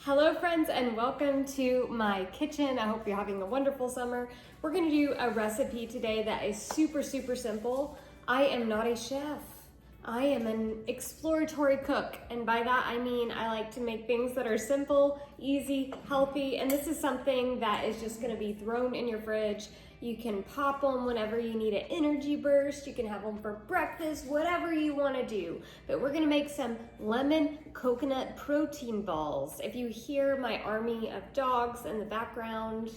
Hello friends and welcome to my kitchen. I hope you're having a wonderful summer. We're gonna do a recipe today that is super simple. I am not a chef. I am an exploratory cook, and by that I mean I like to make things that are simple, easy, healthy, and this is something that is just gonna be thrown in your fridge. You can pop them whenever you need an energy burst. You can have them for breakfast, whatever you want to do. But we're gonna make some lemon coconut protein balls. If you hear my army of dogs in the background,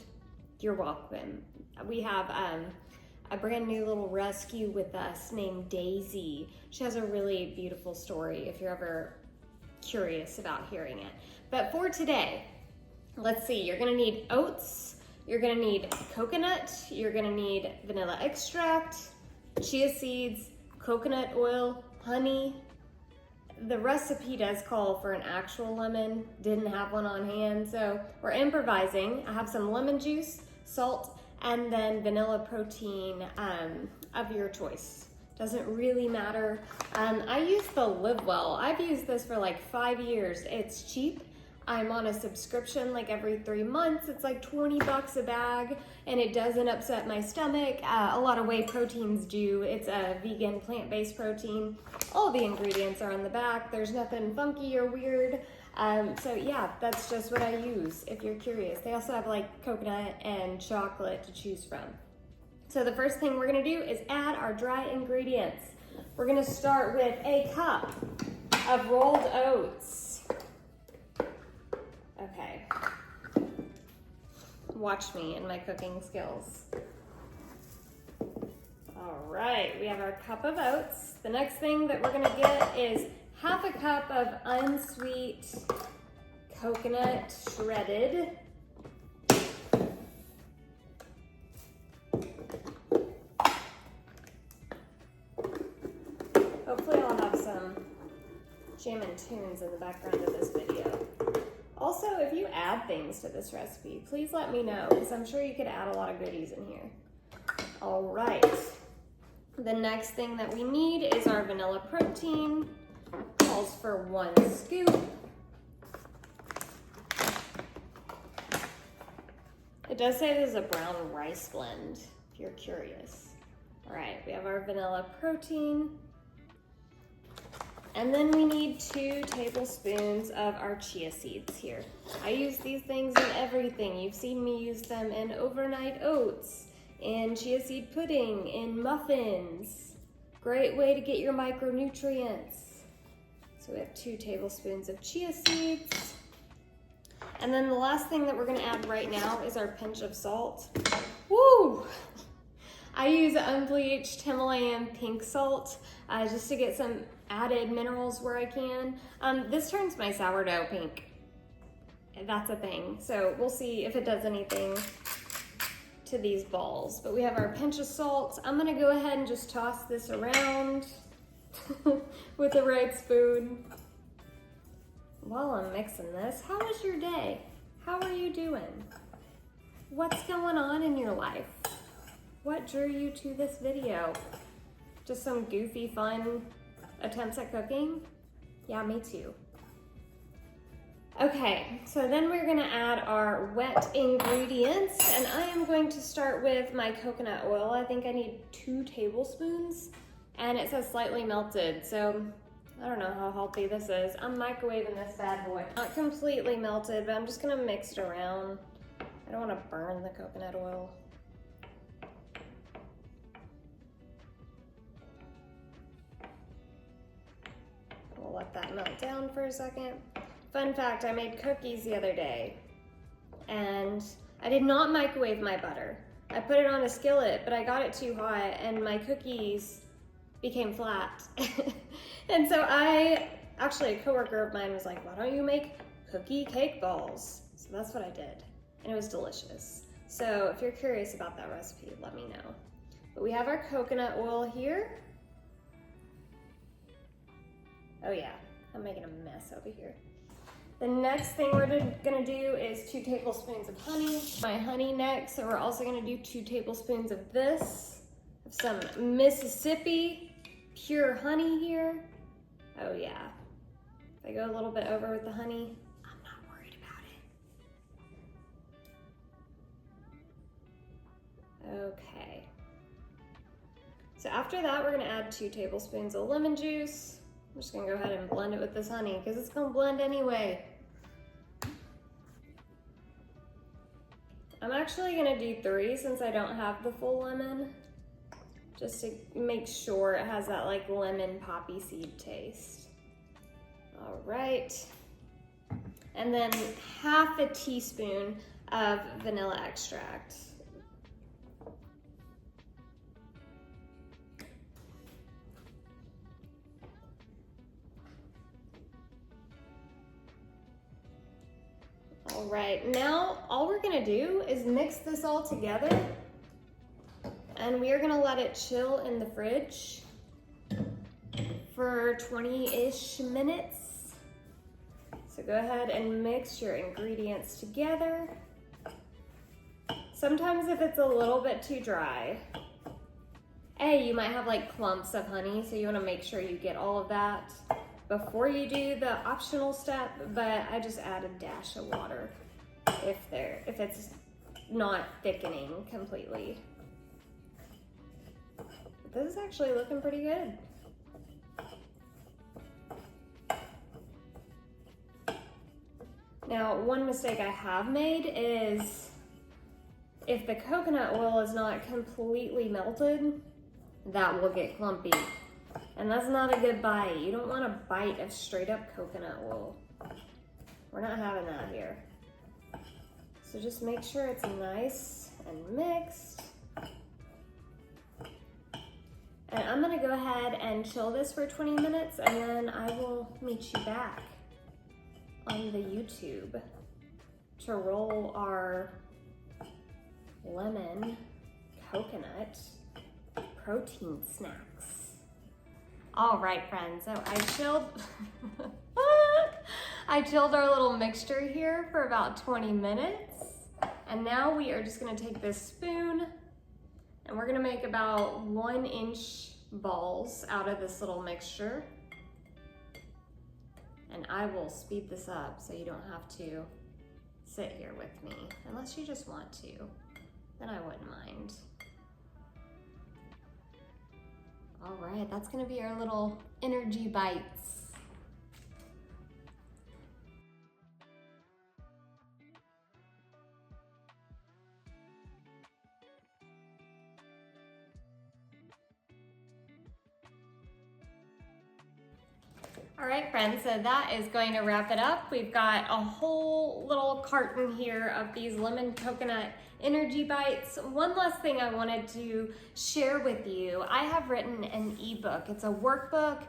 you're welcome. We have a brand new little rescue with us named Daisy. She has a really beautiful story if you're ever curious about hearing it. But for today, let's see, you're gonna need oats, you're gonna need coconut, you're gonna need vanilla extract, chia seeds, coconut oil, honey. The recipe does call for an actual lemon, didn't have one on hand, so we're improvising. I have some lemon juice, salt, and then vanilla protein of your choice. Doesn't really matter. I use the Live Well. I've used this for like 5 years. It's cheap. I'm on a subscription like every 3 months. It's like 20 bucks a bag, and it doesn't upset my stomach. A lot of whey proteins do. It's a vegan plant-based protein. All the ingredients are on the back. There's nothing funky or weird. So yeah, that's just what I use if you're curious. They also have like coconut and chocolate to choose from. So the first thing we're gonna do is add our dry ingredients. We're gonna start with a cup of rolled oats. Okay, watch me and my cooking skills. All right, we have our cup of oats. The next thing that we're gonna get is half a cup of unsweet coconut shredded. Hopefully I'll have some jammin' tunes in the background of this video. Also, if you add things to this recipe, please let me know, because I'm sure you could add a lot of goodies in here. All right, the next thing that we need is our vanilla protein. Calls for 1 scoop. It does say there's a brown rice blend, if you're curious. All right, we have our vanilla protein. And then we need 2 tablespoons of our chia seeds here. I use these things in everything. You've seen me use them in overnight oats, in chia seed pudding, in muffins. Great way to get your micronutrients. So we have 2 tablespoons of chia seeds. And then the last thing that we're gonna add right now is our pinch of salt. Woo! I use unbleached Himalayan pink salt just to get some added minerals where I can. This turns my sourdough pink. That's a thing. So we'll see if it does anything to these balls. But we have our pinch of salt. I'm gonna go ahead and just toss this around with the right spoon. While I'm mixing this, how was your day? How are you doing? What's going on in your life? What drew you to this video? Just some goofy, fun attempts at cooking? Yeah, me too. Okay, so then we're gonna add our wet ingredients, and I am going to start with my coconut oil. I think I need 2 tablespoons, and it says slightly melted, so I don't know how healthy this is. I'm microwaving this bad boy. Not completely melted, but I'm just gonna mix it around. I don't wanna burn the coconut oil. We'll let that melt down for a second. Fun fact, I made cookies the other day, and I did not microwave my butter. I put it on a skillet, but I got it too hot, and my cookies became flat. And so actually a coworker of mine was like, why don't you make cookie cake balls? So that's what I did, and it was delicious. So if you're curious about that recipe, let me know. But we have our coconut oil here. Oh yeah, I'm making a mess over here. The next thing we're gonna do is 2 tablespoons of honey. My honey next, so we're also gonna do 2 tablespoons of this. Some Mississippi pure honey here. Oh yeah. If I go a little bit over with the honey, I'm not worried about Okay. So after that, we're gonna add 2 tablespoons of lemon juice. I'm just gonna go ahead and blend it with this honey because it's gonna blend anyway. I'm actually gonna do 3 since I don't have the full lemon, just to make sure it has that like lemon poppy seed taste. All right. And then half a teaspoon of vanilla extract. All right, now all we're gonna do is mix this all together, and we are gonna let it chill in the fridge for 20-ish minutes. So go ahead and mix your ingredients together. Sometimes if it's a little bit too dry, you might have like clumps of honey, so you wanna make sure you get all of that before you do the optional step, but I just add a dash of water if it's not thickening completely. But this is actually looking pretty good. Now, one mistake I have made is if the coconut oil is not completely melted, that will get clumpy. And that's not a good bite. You don't want a bite of straight up coconut oil. We're not having that here. So just make sure it's nice and mixed. And I'm gonna go ahead and chill this for 20 minutes and then I will meet you back on the YouTube to roll our lemon coconut protein snacks. All right, friends, so I chilled our little mixture here for about 20 minutes. And now we are just gonna take this spoon and we're gonna make about 1-inch balls out of this little mixture. And I will speed this up so you don't have to sit here with me, unless you just want to, then I wouldn't mind. All right, that's gonna be our little energy bites. All right, friends, so that is going to wrap it up. We've got a whole little carton here of these lemon coconut energy bites. One last thing I wanted to share with you. I have written an ebook. It's a workbook,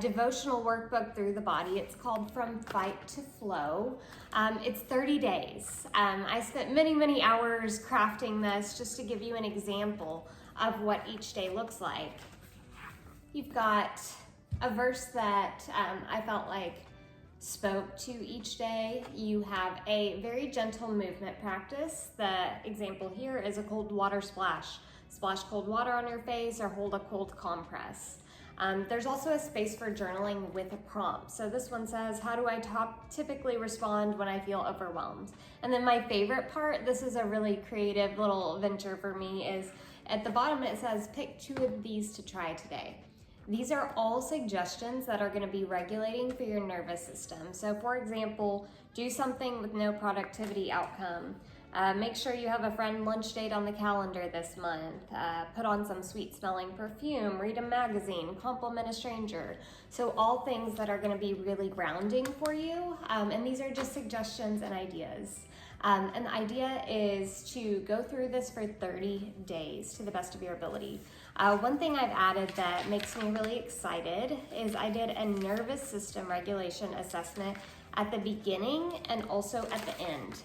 devotional workbook through the body. It's called From Fight to Flow. It's 30 days. I spent many, many hours crafting this just to give you an example of what each day looks like. You've got a verse that I felt like spoke to each day. You have a very gentle movement practice. The example here is a cold water splash. Splash cold water on your face or hold a cold compress. There's also a space for journaling with a prompt. So this one says, how do I typically respond when I feel overwhelmed? And then my favorite part, this is a really creative little venture for me, is at the bottom it says, pick 2 of these to try today. These are all suggestions that are going to be regulating for your nervous system. So for example, do something with no productivity outcome. Make sure you have a friend lunch date on the calendar this month. Put on some sweet smelling perfume, read a magazine, compliment a stranger. So all things that are going to be really grounding for you. And these are just suggestions and ideas. And the idea is to go through this for 30 days to the best of your ability. One thing I've added that makes me really excited is I did a nervous system regulation assessment at the beginning and also at the end.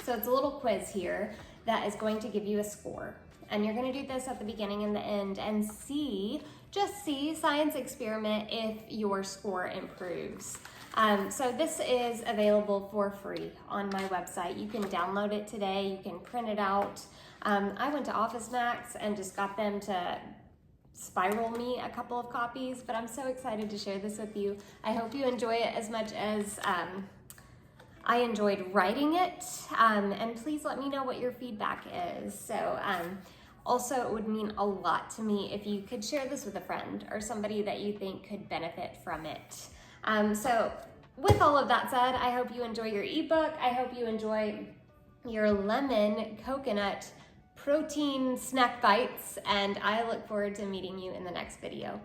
So it's a little quiz here that is going to give you a score. And you're going to do this at the beginning and the end and just see, science experiment if your score improves. So this is available for free on my website. You can download it today. You can print it out. I went to Office Max and just got them to spiral me a couple of copies, but I'm so excited to share this with you. I hope you enjoy it as much as I enjoyed writing it, and please let me know what your feedback is. So also, it would mean a lot to me if you could share this with a friend or somebody that you think could benefit from it. So with all of that said, I hope you enjoy your ebook. I hope you enjoy your lemon coconut protein snack bites, and I look forward to meeting you in the next video.